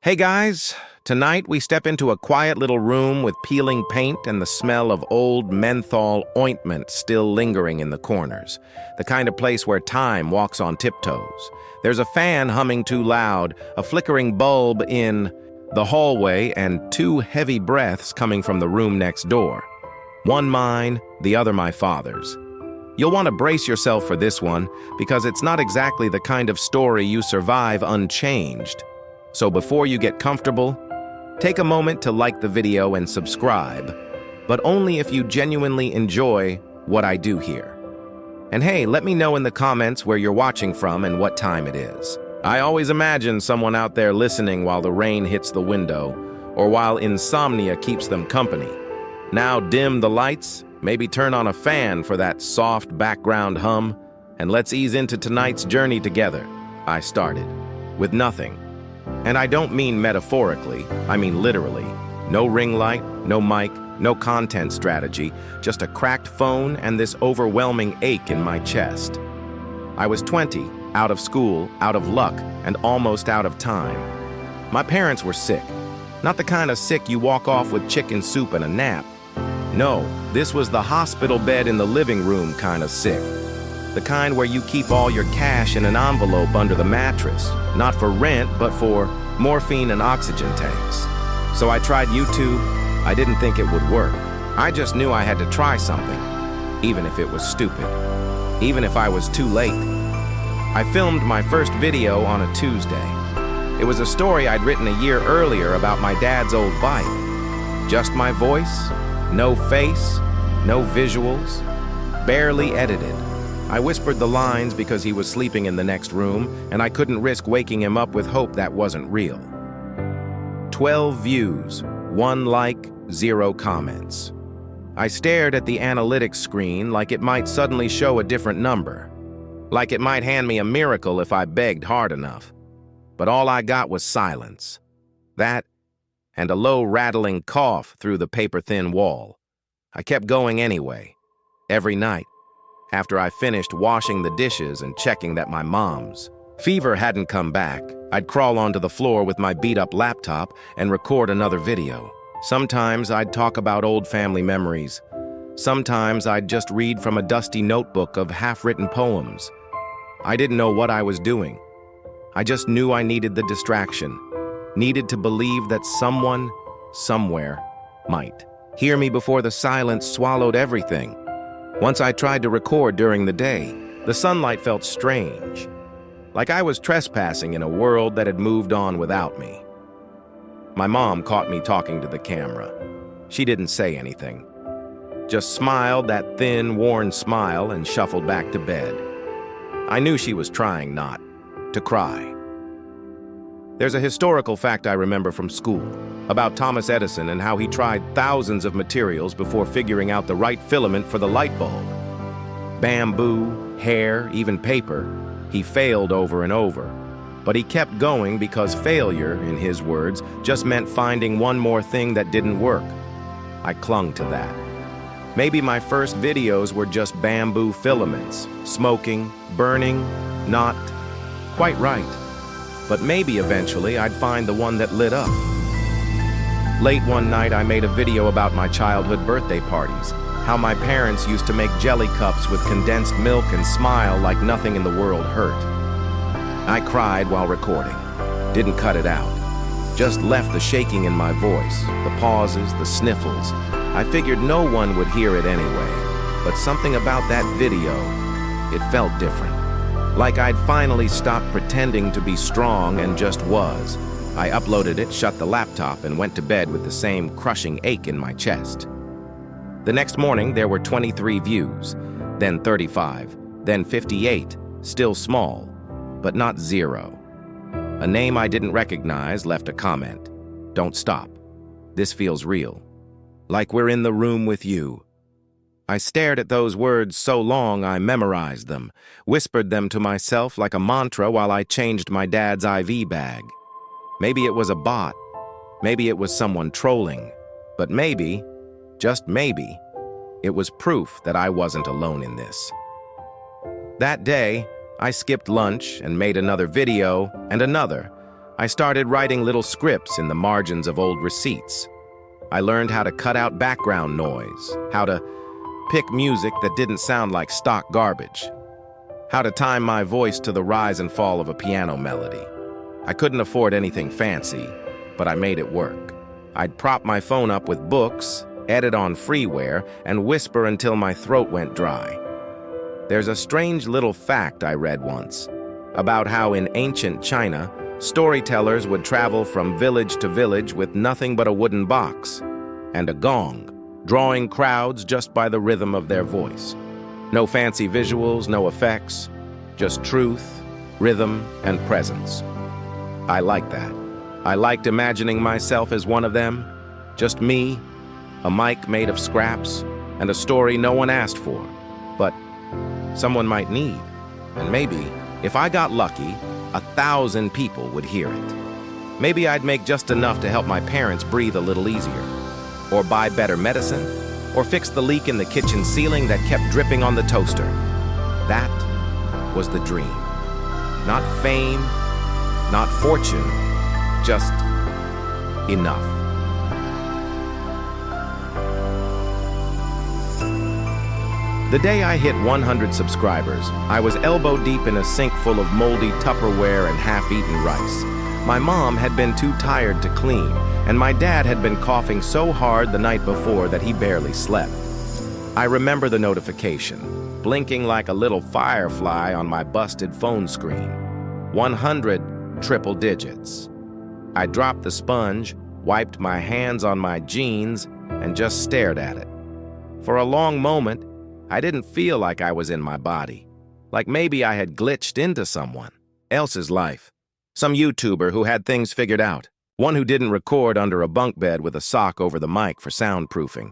Hey guys, tonight we step into a quiet little room with peeling paint and the smell of old menthol ointment still lingering in the corners. The kind of place where time walks on tiptoes. There's a fan humming too loud, a flickering bulb in the hallway, and two heavy breaths coming from the room next door. One mine, the other my father's. You'll want to brace yourself for this one because it's not exactly the kind of story you survive unchanged. So before you get comfortable, take a moment to like the video and subscribe, but only if you genuinely enjoy what I do here. And hey, let me know in the comments where you're watching from and what time it is. I always imagine someone out there listening while the rain hits the window or while insomnia keeps them company. Now dim the lights, maybe turn on a fan for that soft background hum, and let's ease into tonight's journey together. I started with nothing. And I don't mean metaphorically, I mean literally. No ring light, no mic, no content strategy, just a cracked phone and this overwhelming ache in my chest. I was 20, out of school, out of luck, and almost out of time. My parents were sick. Not the kind of sick you walk off with chicken soup and a nap. No, this was the hospital bed in the living room kind of sick. The kind where you keep all your cash in an envelope under the mattress, not for rent, but for morphine and oxygen tanks. So I tried YouTube. I didn't think it would work. I just knew I had to try something, even if it was stupid, even if I was too late. I filmed my first video on a Tuesday. It was a story I'd written a year earlier about my dad's old bike. Just my voice, no face, no visuals, barely edited. I whispered the lines because he was sleeping in the next room, and I couldn't risk waking him up with hope that wasn't real. 12 views, 1 like, 0 comments. I stared at the analytics screen like it might suddenly show a different number, like it might hand me a miracle if I begged hard enough. But all I got was silence. That, and a low rattling cough through the paper-thin wall. I kept going anyway, every night. After I finished washing the dishes and checking that my mom's fever hadn't come back, I'd crawl onto the floor with my beat-up laptop and record another video. Sometimes I'd talk about old family memories. Sometimes I'd just read from a dusty notebook of half-written poems. I didn't know what I was doing. I just knew I needed the distraction, needed to believe that someone, somewhere, might hear me before the silence swallowed everything. Once I tried to record during the day, the sunlight felt strange, like I was trespassing in a world that had moved on without me. My mom caught me talking to the camera. She didn't say anything, just smiled that thin, worn smile and shuffled back to bed. I knew she was trying not to cry. There's a historical fact I remember from school about Thomas Edison and how he tried thousands of materials before figuring out the right filament for the light bulb. Bamboo, hair, even paper. He failed over and over. But he kept going because failure, in his words, just meant finding one more thing that didn't work. I clung to that. Maybe my first videos were just bamboo filaments, smoking, burning, not quite right. But maybe eventually I'd find the one that lit up. Late one night, I made a video about my childhood birthday parties, how my parents used to make jelly cups with condensed milk and smile like nothing in the world hurt. I cried while recording, didn't cut it out, just left the shaking in my voice, the pauses, the sniffles. I figured no one would hear it anyway, but something about that video, it felt different. Like I'd finally stopped pretending to be strong and just was. I uploaded it, shut the laptop, and went to bed with the same crushing ache in my chest. The next morning, there were 23 views, then 35, then 58, still small, but not 0. A name I didn't recognize left a comment. Don't stop. This feels real. Like we're in the room with you. I stared at those words so long I memorized them, whispered them to myself like a mantra while I changed my dad's IV bag. Maybe it was a bot, maybe it was someone trolling, but maybe, just maybe, it was proof that I wasn't alone in this. That day, I skipped lunch and made another video and another, I started writing little scripts in the margins of old receipts. I learned how to cut out background noise, how to pick music that didn't sound like stock garbage, how to time my voice to the rise and fall of a piano melody. I couldn't afford anything fancy, but I made it work. I'd prop my phone up with books, edit on freeware, and whisper until my throat went dry. There's a strange little fact I read once about how in ancient China, storytellers would travel from village to village with nothing but a wooden box and a gong, drawing crowds just by the rhythm of their voice. No fancy visuals, no effects, just truth, rhythm, and presence. I liked that. I liked imagining myself as one of them, just me, a mic made of scraps, and a story no one asked for, but someone might need. And maybe, if I got lucky, 1,000 people would hear it. Maybe I'd make just enough to help my parents breathe a little easier, or buy better medicine, or fix the leak in the kitchen ceiling that kept dripping on the toaster. That was the dream. Not fame, not fortune, just enough. The day I hit 100 subscribers, I was elbow deep in a sink full of moldy Tupperware and half-eaten rice. My mom had been too tired to clean, and my dad had been coughing so hard the night before that he barely slept. I remember the notification, blinking like a little firefly on my busted phone screen. 100 triple digits. I dropped the sponge, wiped my hands on my jeans, and just stared at it. For a long moment, I didn't feel like I was in my body, like maybe I had glitched into someone else's life. Some YouTuber who had things figured out, one who didn't record under a bunk bed with a sock over the mic for soundproofing.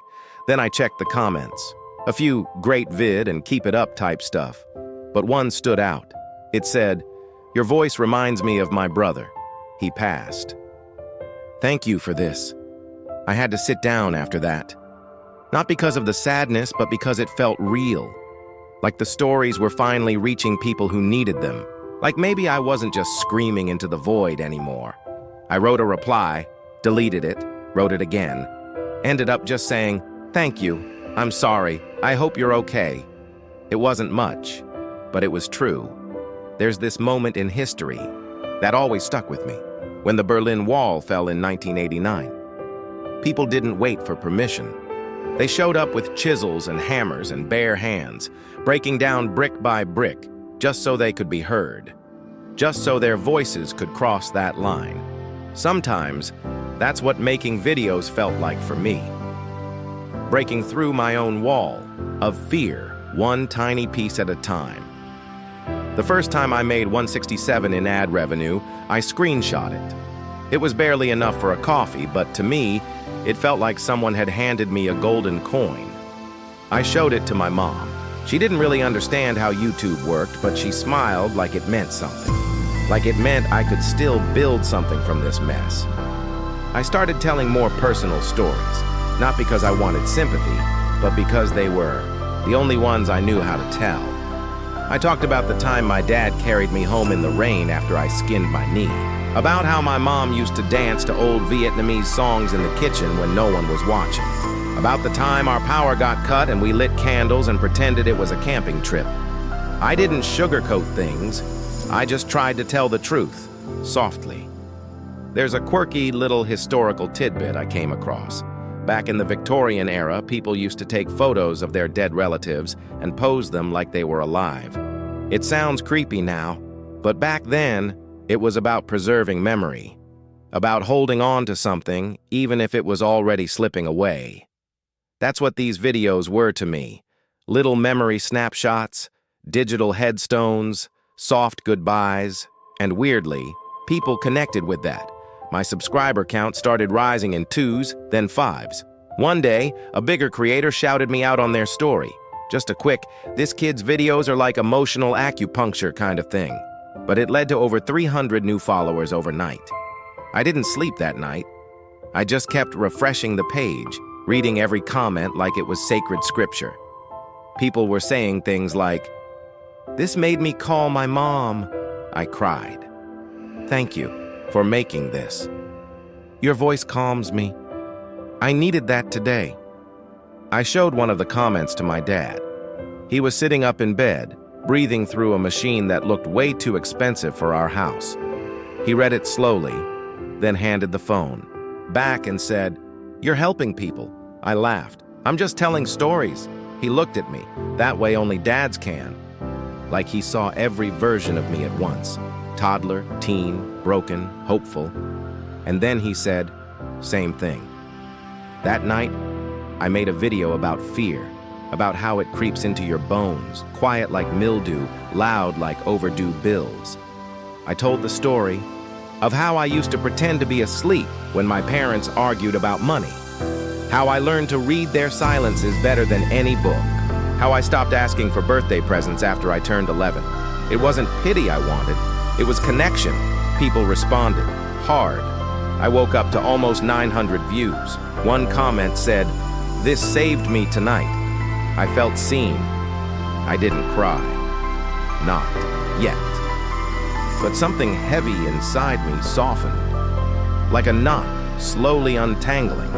Then I checked the comments. A few great vid and keep it up type stuff. But one stood out. It said, "Your voice reminds me of my brother. He passed." Thank you for this. I had to sit down after that. Not because of the sadness, but because it felt real. Like the stories were finally reaching people who needed them. Like maybe I wasn't just screaming into the void anymore. I wrote a reply, deleted it, wrote it again. Ended up just saying, "Thank you. I'm sorry. I hope you're okay." It wasn't much, but it was true. There's this moment in history that always stuck with me. When the Berlin Wall fell in 1989. People didn't wait for permission. They showed up with chisels and hammers and bare hands, breaking down brick by brick, just so they could be heard. Just so their voices could cross that line. Sometimes, that's what making videos felt like for me. Breaking through my own wall of fear, one tiny piece at a time. The first time I made $167 in ad revenue, I screenshot it. It was barely enough for a coffee, but to me, it felt like someone had handed me a golden coin. I showed it to my mom. She didn't really understand how YouTube worked, but she smiled like it meant something. Like it meant I could still build something from this mess. I started telling more personal stories, not because I wanted sympathy, but because they were the only ones I knew how to tell. I talked about the time my dad carried me home in the rain after I skinned my knee. About how my mom used to dance to old Vietnamese songs in the kitchen when no one was watching. About the time our power got cut and we lit candles and pretended it was a camping trip. I didn't sugarcoat things. I just tried to tell the truth, softly. There's a quirky little historical tidbit I came across. Back in the Victorian era, people used to take photos of their dead relatives and pose them like they were alive. It sounds creepy now, but back then, it was about preserving memory, about holding on to something even if it was already slipping away. That's what these videos were to me. Little memory snapshots, digital headstones, soft goodbyes, and weirdly, people connected with that. My subscriber count started rising in 2s, then 5s. One day, a bigger creator shouted me out on their story. Just a quick, "This kid's videos are like emotional acupuncture" kind of thing. But it led to over 300 new followers overnight. I didn't sleep that night. I just kept refreshing the page, reading every comment like it was sacred scripture. People were saying things like, "This made me call my mom." I cried. "Thank you for making this. Your voice calms me. I needed that today. I showed one of the comments to my dad. He was sitting up in bed, breathing through a machine that looked way too expensive for our house. He read it slowly, then handed the phone back and said, "You're helping people." I laughed. "I'm just telling stories." He looked at me. That way only dads can. Like he saw every version of me at once. Toddler, teen, broken, hopeful. And then he said, "Same thing." That night, I made a video about fear, about how it creeps into your bones, quiet like mildew, loud like overdue bills. I told the story of how I used to pretend to be asleep when my parents argued about money, how I learned to read their silences better than any book, how I stopped asking for birthday presents after I turned 11. It wasn't pity I wanted, it was connection. People responded, hard. I woke up to almost 900 views. One comment said, "This saved me tonight." I felt seen. I didn't cry. Not yet. But something heavy inside me softened, like a knot slowly untangling.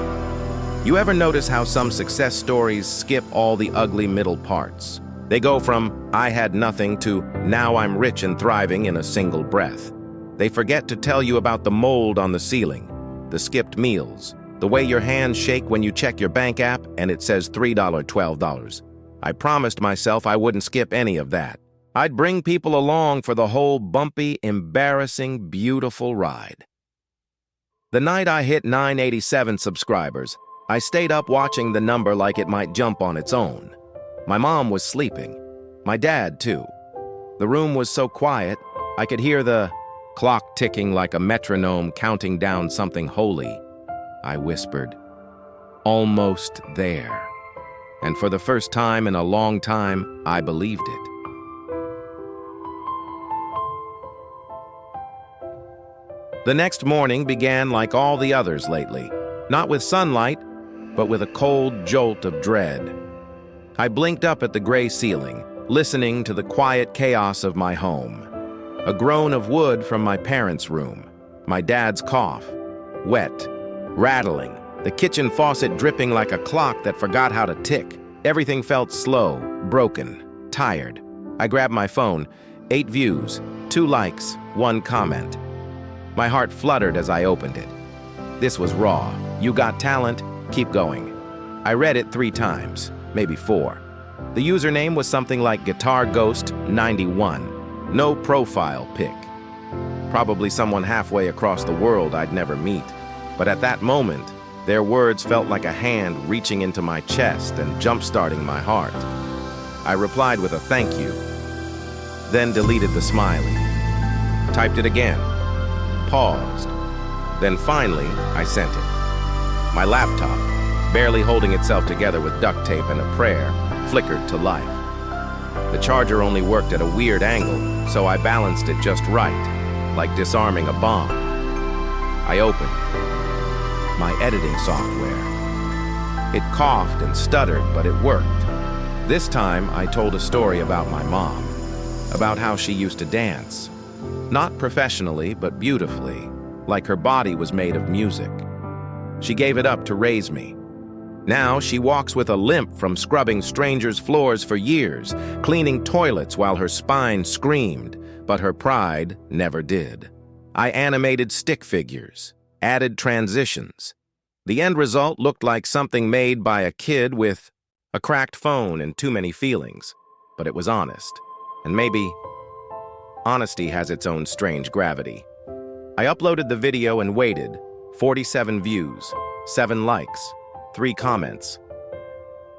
You ever notice how some success stories skip all the ugly middle parts? They go from "I had nothing" to "now I'm rich and thriving" in a single breath. They forget to tell you about the mold on the ceiling, the skipped meals, the way your hands shake when you check your bank app and it says $3.12. I promised myself I wouldn't skip any of that. I'd bring people along for the whole bumpy, embarrassing, beautiful ride. The night I hit 987 subscribers, I stayed up watching the number like it might jump on its own. My mom was sleeping. My dad, too. The room was so quiet, I could hear the clock ticking like a metronome counting down something holy. I whispered, "Almost there." And for the first time in a long time, I believed it. The next morning began like all the others lately, not with sunlight, but with a cold jolt of dread. I blinked up at the gray ceiling, listening to the quiet chaos of my home. A groan of wood from my parents' room, my dad's cough, wet, rattling, the kitchen faucet dripping like a clock that forgot how to tick. Everything felt slow, broken, tired. I grabbed my phone, 8 views, 2 likes, 1 comment. My heart fluttered as I opened it. This was raw. "You got talent, keep going." I read it 3 times, maybe 4. The username was something like Guitar Ghost 91. No profile pic. Probably someone halfway across the world I'd never meet. But at that moment, their words felt like a hand reaching into my chest and jump-starting my heart. I replied with a thank you, then deleted the smiley. Typed it again, paused, then finally I sent it. My laptop, barely holding itself together with duct tape and a prayer, flickered to life. The charger only worked at a weird angle, so I balanced it just right, like disarming a bomb. I opened my editing software. It coughed and stuttered, but it worked. This time, I told a story about my mom, about how she used to dance. Not professionally, but beautifully, like her body was made of music. She gave it up to raise me. Now she walks with a limp from scrubbing strangers' floors for years, cleaning toilets while her spine screamed, but her pride never did. I animated stick figures, added transitions. The end result looked like something made by a kid with a cracked phone and too many feelings, but it was honest. And maybe honesty has its own strange gravity. I uploaded the video and waited. 47 views, 7 likes, 3 comments.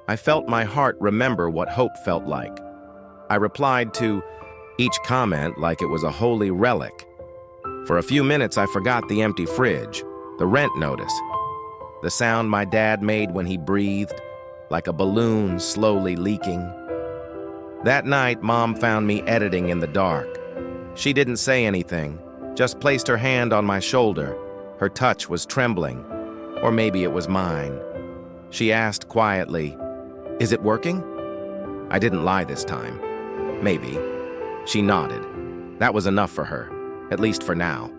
I felt my heart remember what hope felt like. I replied to each comment like it was a holy relic. For a few minutes, I forgot the empty fridge, the rent notice, the sound my dad made when he breathed, like a balloon slowly leaking. That night, Mom found me editing in the dark. She didn't say anything, just placed her hand on my shoulder. Her touch was trembling, or maybe it was mine. She asked quietly, "Is it working?" I didn't lie this time. Maybe. She nodded. That was enough for her, at least for now.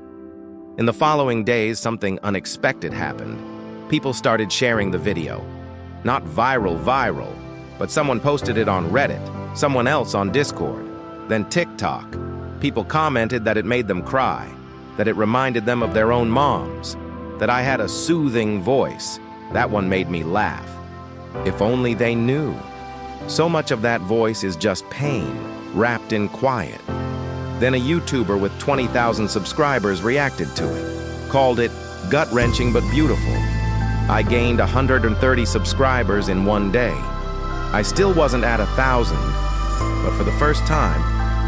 In the following days, something unexpected happened. People started sharing the video. Not viral, but someone posted it on Reddit, someone else on Discord, then TikTok. People commented that it made them cry, that it reminded them of their own moms, that I had a soothing voice. That one made me laugh. If only they knew. So much of that voice is just pain, wrapped in quiet. Then a YouTuber with 20,000 subscribers reacted to it, called it gut-wrenching but beautiful. I gained 130 subscribers in one day. I still wasn't at 1,000, but for the first time,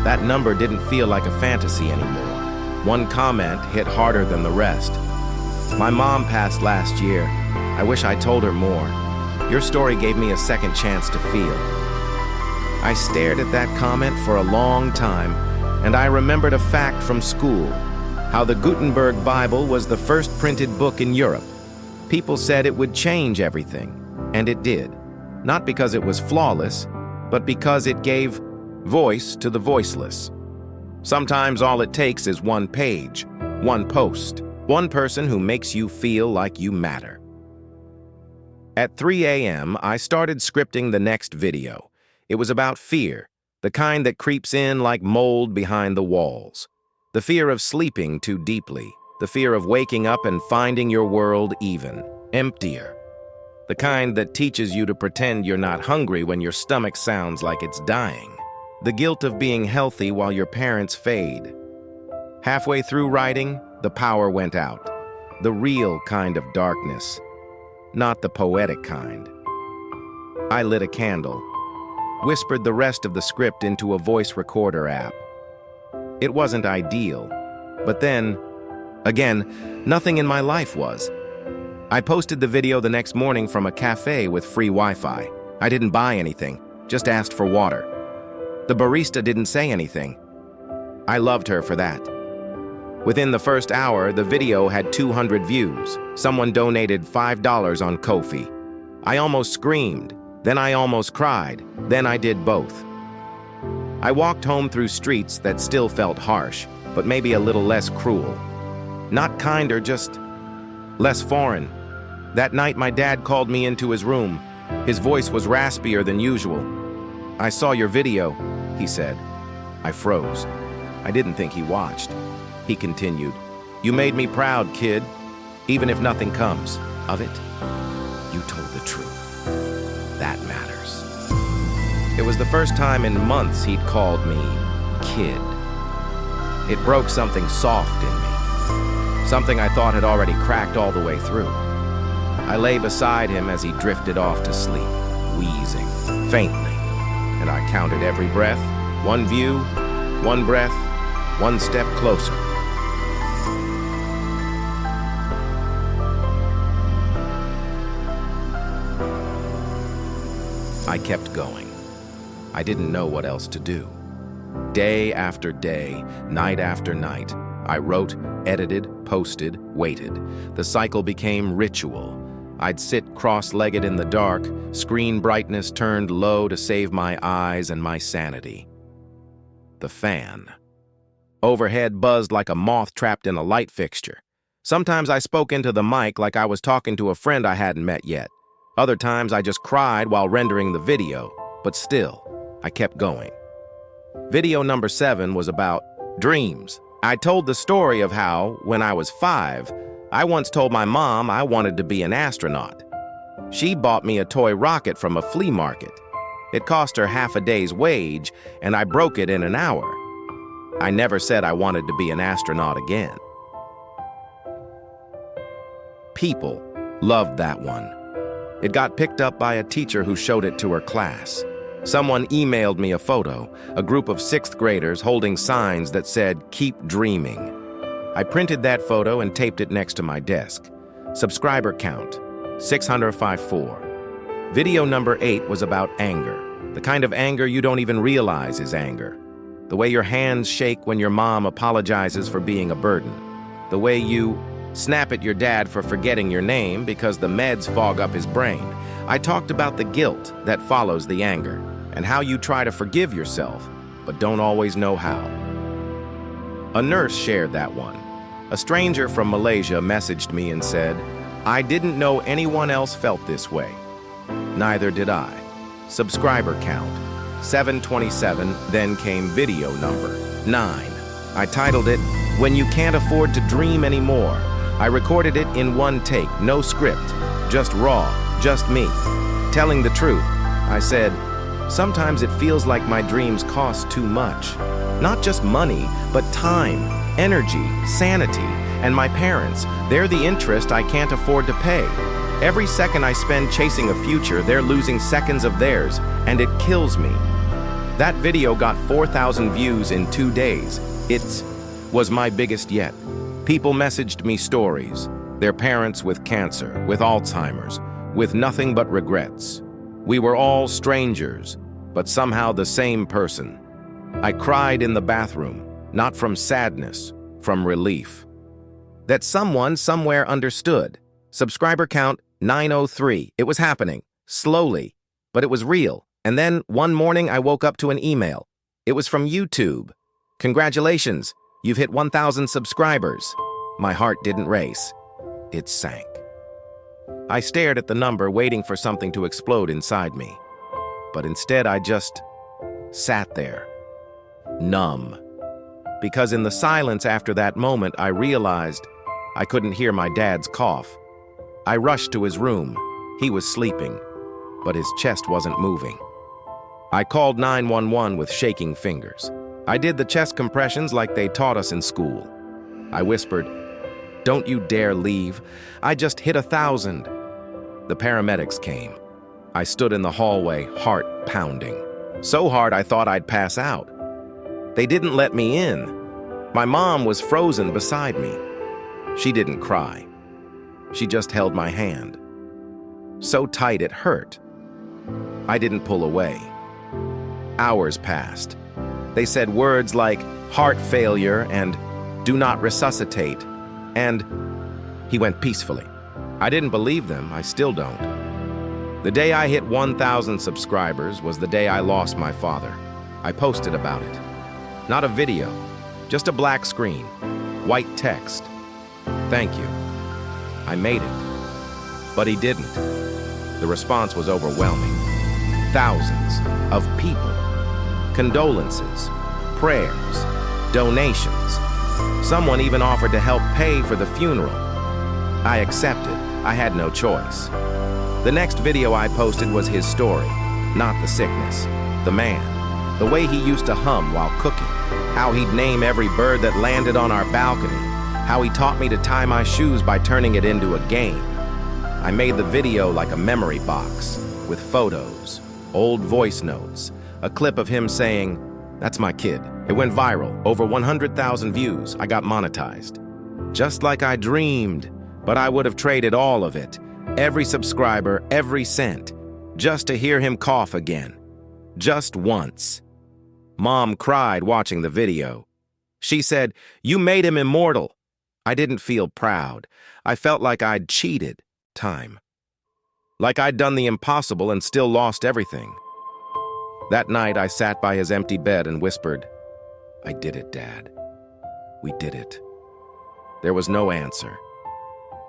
that number didn't feel like a fantasy anymore. One comment hit harder than the rest. My mom passed last year. I wish I told her more. Your story gave me a second chance to feel. I stared at that comment for a long time, and I remembered a fact from school, how the Gutenberg Bible was the first printed book in Europe. People said it would change everything, and it did. Not because it was flawless, but because it gave voice to the voiceless. Sometimes all it takes is one page, one post, one person who makes you feel like you matter. At 3 a.m., I started scripting the next video. It was about fear, the kind that creeps in like mold behind the walls. The fear of sleeping too deeply, the fear of waking up and finding your world even, emptier. The kind that teaches you to pretend you're not hungry when your stomach sounds like it's dying. The guilt of being healthy while your parents fade. Halfway through writing, the power went out. The real kind of darkness, not the poetic kind. I lit a candle, whispered the rest of the script into a voice recorder app. It wasn't ideal, but then, again, nothing in my life was. I posted the video the next morning from a cafe with free Wi-Fi. I didn't buy anything, just asked for water. The barista didn't say anything. I loved her for that. Within the first hour, the video had 200 views. Someone donated $5 on Ko-fi. I almost screamed, then I almost cried, then I did both. I walked home through streets that still felt harsh, but maybe a little less cruel. Not kinder, just less foreign. That night, my dad called me into his room. His voice was raspier than usual. "I saw your video," he said. I froze. I didn't think he watched. He continued, "You made me proud, kid. Even if nothing comes of it, you told the truth. That matters." It was the first time in months he'd called me kid. It broke something soft in me, something I thought had already cracked all the way through. I lay beside him as he drifted off to sleep, wheezing faintly, and I counted every breath, one view, one breath, one step closer. I kept going. I didn't know what else to do. Day after day, night after night, I wrote, edited, posted, waited. The cycle became ritual. I'd sit cross-legged in the dark, screen brightness turned low to save my eyes and my sanity. The fan. Overhead buzzed like a moth trapped in a light fixture. Sometimes I spoke into the mic like I was talking to a friend I hadn't met yet. Other times I just cried while rendering the video, but still, I kept going. Video number 7 was about dreams. I told the story of how, when I was 5, I once told my mom I wanted to be an astronaut. She bought me a toy rocket from a flea market. It cost her half a day's wage, and I broke it in an hour. I never said I wanted to be an astronaut again. People loved that one. It got picked up by a teacher who showed it to her class. Someone emailed me a photo, a group of 6th graders holding signs that said, "Keep dreaming." I printed that photo and taped it next to my desk. Subscriber count, 654. Video number 8 was about anger, the kind of anger you don't even realize is anger. The way your hands shake when your mom apologizes for being a burden. The way you snap at your dad for forgetting your name because the meds fog up his brain. I talked about the guilt that follows the anger and how you try to forgive yourself, but don't always know how. A nurse shared that one. A stranger from Malaysia messaged me and said, "I didn't know anyone else felt this way." Neither did I. Subscriber count, 727, then came video number, 9. I titled it, "When You Can't Afford to Dream Anymore." I recorded it in one take, no script, just raw, just me. Telling the truth, I said, "Sometimes it feels like my dreams cost too much. Not just money, but time, energy, sanity, and my parents. They're the interest I can't afford to pay. Every second I spend chasing a future, they're losing seconds of theirs, and it kills me." That video got 4,000 views in 2 days. It was my biggest yet. People messaged me stories, their parents with cancer, with Alzheimer's, with nothing but regrets. We were all strangers, but somehow the same person. I cried in the bathroom, not from sadness, from relief. That someone somewhere understood. Subscriber count 903. It was happening, slowly, but it was real. And then one morning I woke up to an email. It was from YouTube. "Congratulations, you've hit 1,000 subscribers." My heart didn't race. It sank. I stared at the number, waiting for something to explode inside me. But instead I just sat there, numb. Because in the silence after that moment, I realized I couldn't hear my dad's cough. I rushed to his room. He was sleeping, but his chest wasn't moving. I called 911 with shaking fingers. I did the chest compressions like they taught us in school. I whispered, "Don't you dare leave. I just hit 1,000. The paramedics came. I stood in the hallway, heart pounding. So hard I thought I'd pass out. They didn't let me in. My mom was frozen beside me. She didn't cry. She just held my hand. So tight it hurt. I didn't pull away. Hours passed. They said words like heart failure and do not resuscitate, and he went peacefully. I didn't believe them. I still don't. The day I hit 1,000 subscribers was the day I lost my father. I posted about it. Not a video, just a black screen, white text. "Thank you. I made it." But he didn't. The response was overwhelming. Thousands of people. Condolences, prayers, donations. Someone even offered to help pay for the funeral. I accepted. I had no choice. The next video I posted was his story, not the sickness. The man, the way he used to hum while cooking, how he'd name every bird that landed on our balcony, how he taught me to tie my shoes by turning it into a game. I made the video like a memory box, with photos, old voice notes, a clip of him saying, "That's my kid." It went viral, over 100,000 views. I got monetized. Just like I dreamed, but I would have traded all of it, every subscriber, every cent, just to hear him cough again. Just once. Mom cried watching the video. She said, "You made him immortal." I didn't feel proud. I felt like I'd cheated time. Like I'd done the impossible and still lost everything. That night, I sat by his empty bed and whispered, "I did it, Dad. We did it." There was no answer.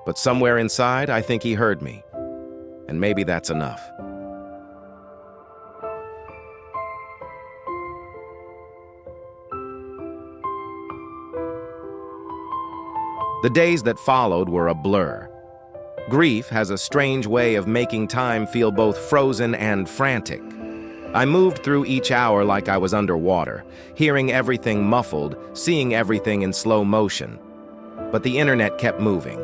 But somewhere inside, I think he heard me. And maybe that's enough. The days that followed were a blur. Grief has a strange way of making time feel both frozen and frantic. I moved through each hour like I was underwater, hearing everything muffled, seeing everything in slow motion. But the internet kept moving.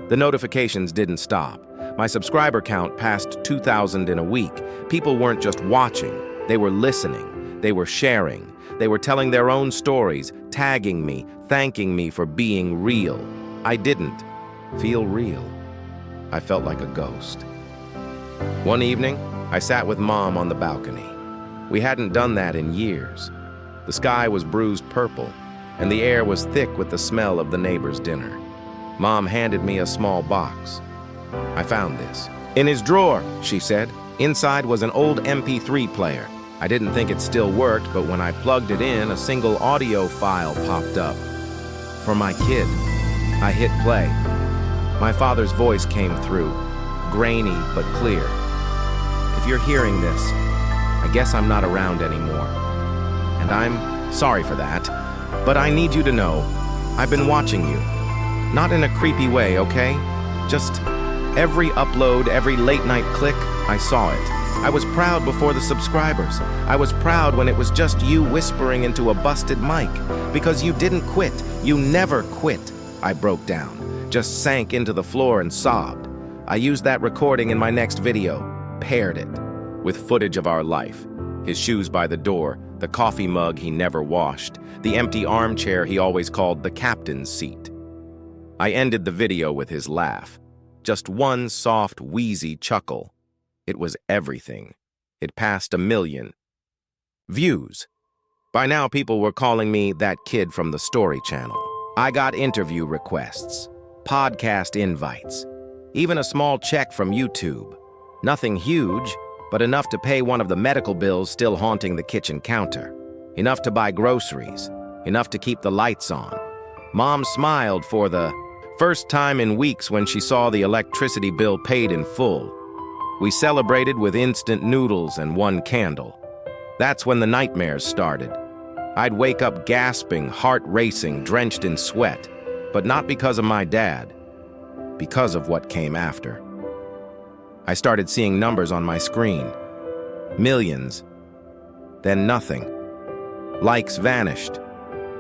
The notifications didn't stop. My subscriber count passed 2,000 in a week. People weren't just watching, they were listening, they were sharing, they were telling their own stories, tagging me, thanking me for being real. I didn't feel real. I felt like a ghost. One evening, I sat with Mom on the balcony. We hadn't done that in years. The sky was bruised purple, and the air was thick with the smell of the neighbor's dinner. Mom handed me a small box. "I found this." "In his drawer," she said. Inside was an old MP3 player. I didn't think it still worked, but when I plugged it in, a single audio file popped up. "For my kid." I hit play. My father's voice came through, grainy but clear. If you're hearing this, I guess I'm not around anymore. And I'm sorry for that, but I need you to know I've been watching you. Not in a creepy way, okay? Just every upload, every late night click, I saw it. I was proud before the subscribers. I was proud when it was just you whispering into a busted mic. Because you didn't quit. You never quit. I broke down, just sank into the floor and sobbed. I used that recording in my next video, paired it with footage of our life. His shoes by the door, the coffee mug he never washed, the empty armchair he always called the captain's seat. I ended the video with his laugh. Just one soft, wheezy chuckle. It was everything. It passed 1 million views. By now, people were calling me that kid from the Story Channel. I got interview requests, podcast invites, even a small check from YouTube. Nothing huge, but enough to pay one of the medical bills still haunting the kitchen counter. Enough to buy groceries. Enough to keep the lights on. Mom smiled for the first time in weeks when she saw the electricity bill paid in full. We celebrated with instant noodles and one candle. That's when the nightmares started. I'd wake up gasping, heart racing, drenched in sweat, but not because of my dad, because of what came after. I started seeing numbers on my screen. Millions. Then nothing. Likes vanished.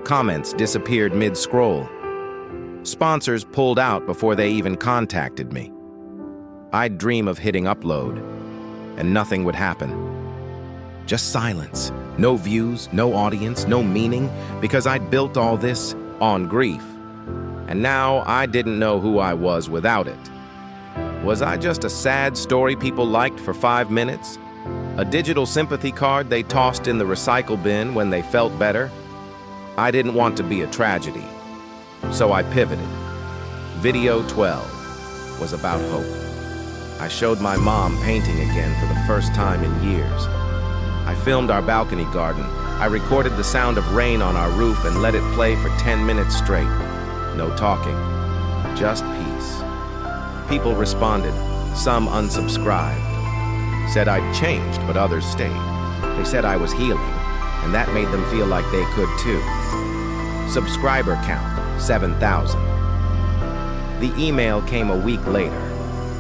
Comments disappeared mid-scroll. Sponsors pulled out before they even contacted me. I'd dream of hitting upload, and nothing would happen. Just silence. No views, no audience, no meaning, because I'd built all this on grief. And now I didn't know who I was without it. Was I just a sad story people liked for 5 minutes? A digital sympathy card they tossed in the recycle bin when they felt better? I didn't want to be a tragedy, so I pivoted. Video 12 was about hope. I showed my mom painting again for the first time in years. I filmed our balcony garden. I recorded the sound of rain on our roof and let it play for 10 minutes straight. No talking, just peace. People responded, some unsubscribed. Said I'd changed, but others stayed. They said I was healing, and that made them feel like they could too. Subscriber count, 7,000. The email came a week later.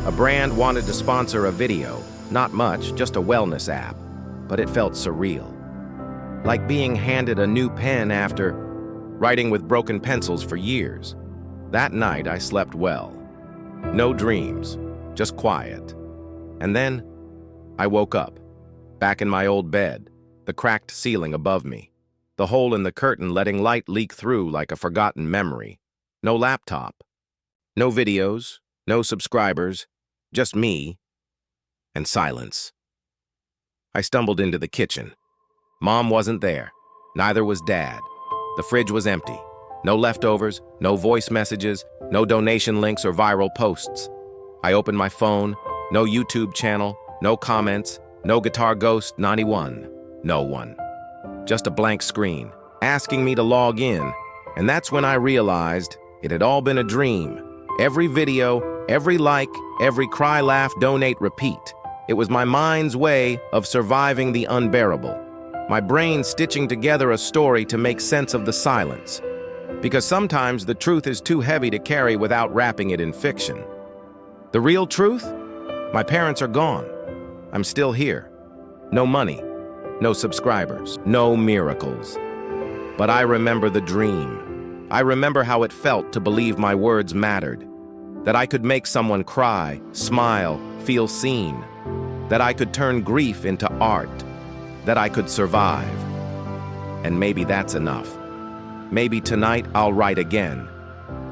A brand wanted to sponsor a video, not much, just a wellness app, but it felt surreal. Like being handed a new pen after writing with broken pencils for years. That night I slept well. No dreams, just quiet. And then I woke up, back in my old bed, the cracked ceiling above me, the hole in the curtain letting light leak through like a forgotten memory. No laptop, no videos, no subscribers, just me and silence. I stumbled into the kitchen. Mom wasn't there. Neither was Dad. The fridge was empty. No leftovers, no voice messages, no donation links or viral posts. I opened my phone, no YouTube channel, no comments, no Guitar Ghost 91, no one. Just a blank screen, asking me to log in. And that's when I realized it had all been a dream. Every video, every like, every cry, laugh, donate, repeat. It was my mind's way of surviving the unbearable. My brain stitching together a story to make sense of the silence. Because sometimes the truth is too heavy to carry without wrapping it in fiction. The real truth? My parents are gone. I'm still here. No money, no subscribers, no miracles. But I remember the dream. I remember how it felt to believe my words mattered. That I could make someone cry, smile, feel seen. That I could turn grief into art. That I could survive. And maybe that's enough. Maybe tonight I'll write again.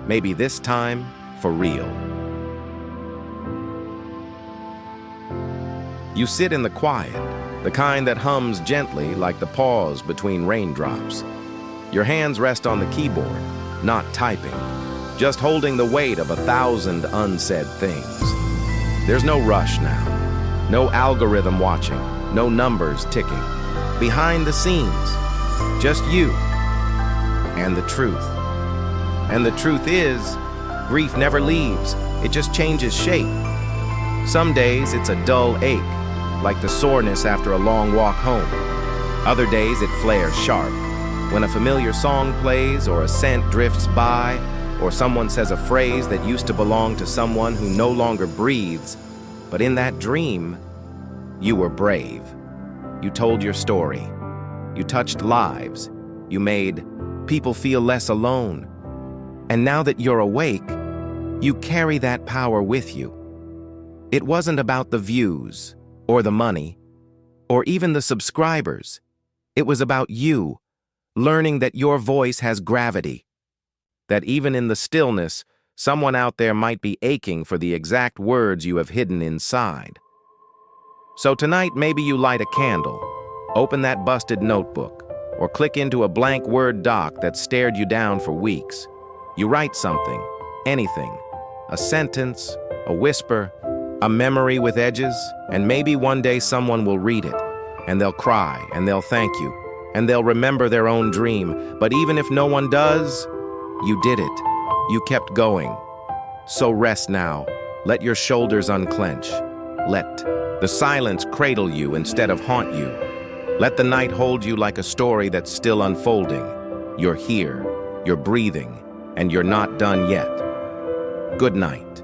Maybe this time for real. You sit in the quiet, the kind that hums gently like the pause between raindrops. Your hands rest on the keyboard, not typing, just holding the weight of 1,000 unsaid things. There's no rush now, no algorithm watching, no numbers ticking. Behind the scenes, just you and the truth. And the truth is, Grief never leaves, it just changes shape. Some days it's a dull ache, like the soreness after a long walk home. Other days it flares sharp, when a familiar song plays or a scent drifts by, or someone says a phrase that used to belong to someone who no longer breathes. But in that dream, you were brave. You told your story. You touched lives. You made people feel less alone. And now that you're awake, you carry that power with you. It wasn't about the views, or the money, or even the subscribers. It was about you, learning that your voice has gravity. That even in the stillness, someone out there might be aching for the exact words you have hidden inside. So tonight, maybe you light a candle, open that busted notebook, or click into a blank Word doc that stared you down for weeks. You write something, anything, a sentence, a whisper, a memory with edges, and maybe one day someone will read it, and they'll cry, and they'll thank you, and they'll remember their own dream. But even if no one does, you did it. You kept going. So rest now. Let your shoulders unclench. Let the silence cradle you instead of haunt you. Let the night hold you like a story that's still unfolding. You're here, you're breathing, and you're not done yet. Good night.